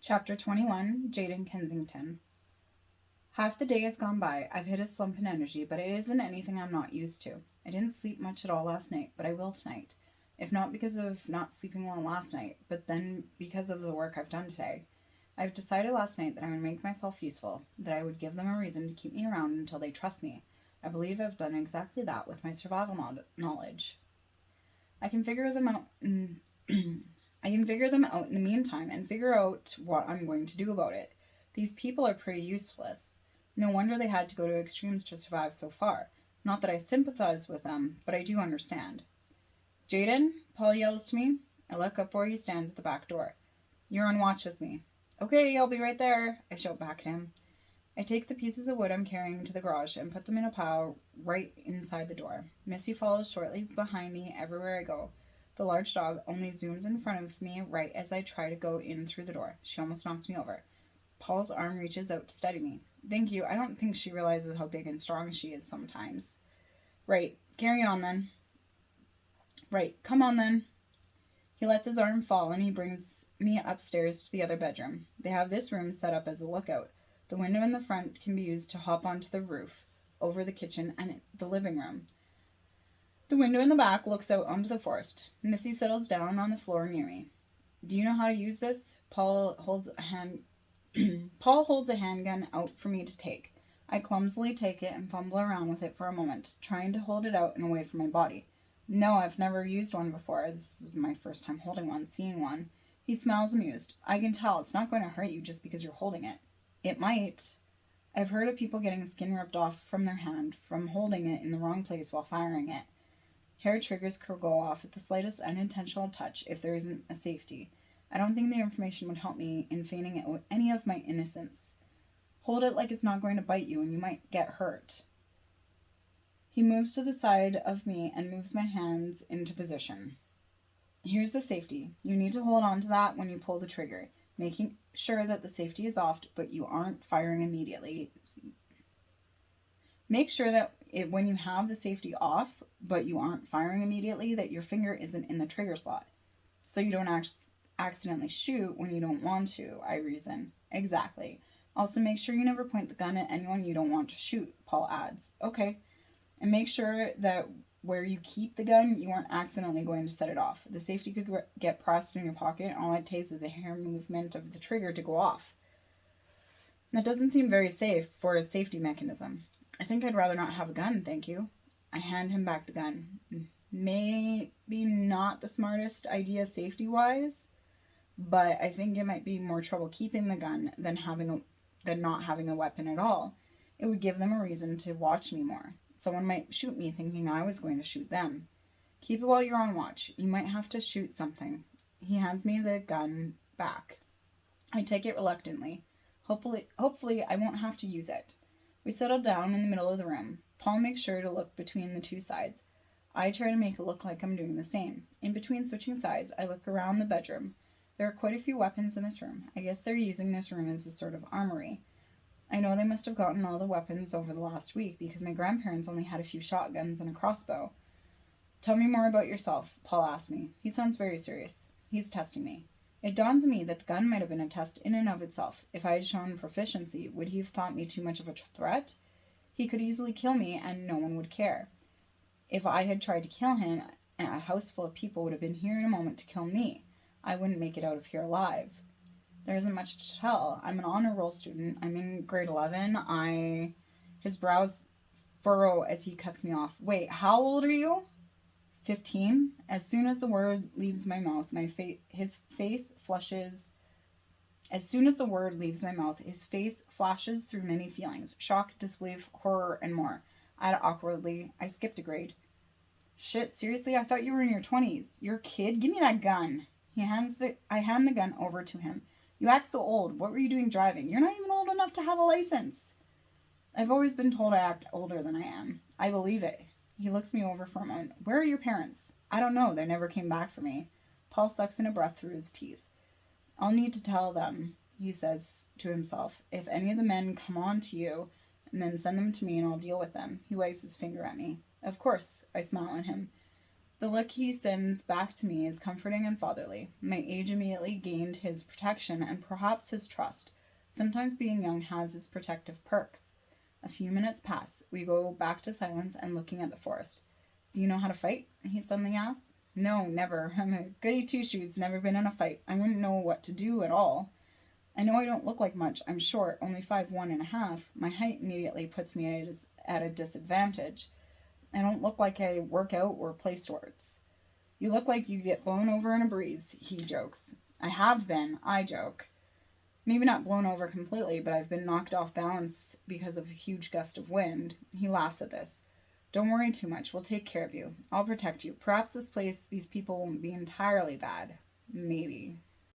Chapter 21, Jaiden Kensington. Half the day has gone by. I've hit a slump in energy, but it isn't anything I'm not used to. I didn't sleep much at all last night, but I will tonight. If not because of not sleeping well last night, but then because of the work I've done today. I've decided last night that I would make myself useful, that I would give them a reason to keep me around until they trust me. I believe I've done exactly that with my survival knowledge. I can figure them out in the meantime and figure out what I'm going to do about it. These people are pretty useless. No wonder they had to go to extremes to survive so far. Not that I sympathize with them, but I do understand. Jaiden, Paul yells to me. I look up where he stands at the back door. You're on watch with me. Okay, I'll be right there, I shout back at him. I take the pieces of wood I'm carrying to the garage and put them in a pile right inside the door. Missy follows shortly behind me everywhere I go. The large dog only zooms in front of me right as I try to go in through the door. She almost knocks me over. Paul's arm reaches out to steady me. Thank you. I don't think she realizes how big and strong she is sometimes. Right. Carry on then. Right. Come on then. He lets his arm fall and he brings me upstairs to the other bedroom. They have this room set up as a lookout. The window in the front can be used to hop onto the roof over the kitchen and the living room. The window in the back looks out onto the forest. Missy settles down on the floor near me. Do you know how to use this? Paul holds a handgun out for me to take. I clumsily take it and fumble around with it for a moment, trying to hold it out and away from my body. No, I've never used one before. This is my first time holding one, seeing one. He smiles amused. I can tell it's not going to hurt you just because you're holding it. It might. I've heard of people getting skin ripped off from their hand from holding it in the wrong place while firing it. Hair triggers could go off at the slightest unintentional touch if there isn't a safety. I don't think the information would help me in feigning it with any of my innocence. Hold it like it's not going to bite you and you might get hurt. He moves to the side of me and moves my hands into position. Here's the safety. You need to hold on to that when you pull the trigger, making sure that the safety is off, but you aren't firing immediately. Make sure that when you have the safety off, but you aren't firing immediately, that your finger isn't in the trigger slot. So you don't accidentally shoot when you don't want to, I reason. Exactly. Also, make sure you never point the gun at anyone you don't want to shoot, Paul adds. Okay. And make sure that where you keep the gun, you aren't accidentally going to set it off. The safety could get pressed in your pocket, and all it takes is a hair movement of the trigger to go off. That doesn't seem very safe for a safety mechanism. I think I'd rather not have a gun, thank you. I hand him back the gun. Maybe not the smartest idea safety-wise, but I think it might be more trouble keeping the gun than not having a weapon at all. It would give them a reason to watch me more. Someone might shoot me thinking I was going to shoot them. Keep it while you're on watch. You might have to shoot something. He hands me the gun back. I take it reluctantly. Hopefully I won't have to use it. We settle down in the middle of the room. Paul makes sure to look between the two sides. I try to make it look like I'm doing the same. In between switching sides, I look around the bedroom. There are quite a few weapons in this room. I guess they're using this room as a sort of armory. I know they must have gotten all the weapons over the last week because my grandparents only had a few shotguns and a crossbow. Tell me more about yourself, Paul asked me. He sounds very serious. He's testing me. It dawns on me that the gun might have been a test in and of itself. If I had shown proficiency, would he have thought me too much of a threat? He could easily kill me and no one would care. If I had tried to kill him, a house full of people would have been here in a moment to kill me. I wouldn't make it out of here alive. There isn't much to tell. I'm an honor roll student. I'm in grade 11. His brows furrow as he cuts me off. Wait, how old are you? 15. As soon as the word leaves my mouth, his face flushes. As soon as the word leaves my mouth, his face flashes through many feelings: shock, disbelief, horror, and more. I add awkwardly, I skipped a grade. Shit, seriously? I thought you were in your 20s. You're a kid? Give me that gun. I hand the gun over to him. You act so old. What were you doing driving? You're not even old enough to have a license. I've always been told I act older than I am. I believe it. He looks me over for a moment. Where are your parents? I don't know. They never came back for me. Paul sucks in a breath through his teeth. I'll need to tell them, he says to himself. If any of the men come on to you, and then send them to me and I'll deal with them. He wags his finger at me. Of course, I smile at him. The look he sends back to me is comforting and fatherly. My age immediately gained his protection and perhaps his trust. Sometimes being young has its protective perks. A few minutes pass. We go back to silence and looking at the forest. Do you know how to fight? He suddenly asks. No, never. I'm a goody two-shoes, never been in a fight. I wouldn't know what to do at all. I know I don't look like much. I'm short, only 5'1.5". My height immediately puts me at a disadvantage. I don't look like I work out or play sports. You look like you get blown over in a breeze, he jokes. I have been, I joke. Maybe not blown over completely, but I've been knocked off balance because of a huge gust of wind. He laughs at this. Don't worry too much. We'll take care of you. I'll protect you. Perhaps this place, these people won't be entirely bad. Maybe.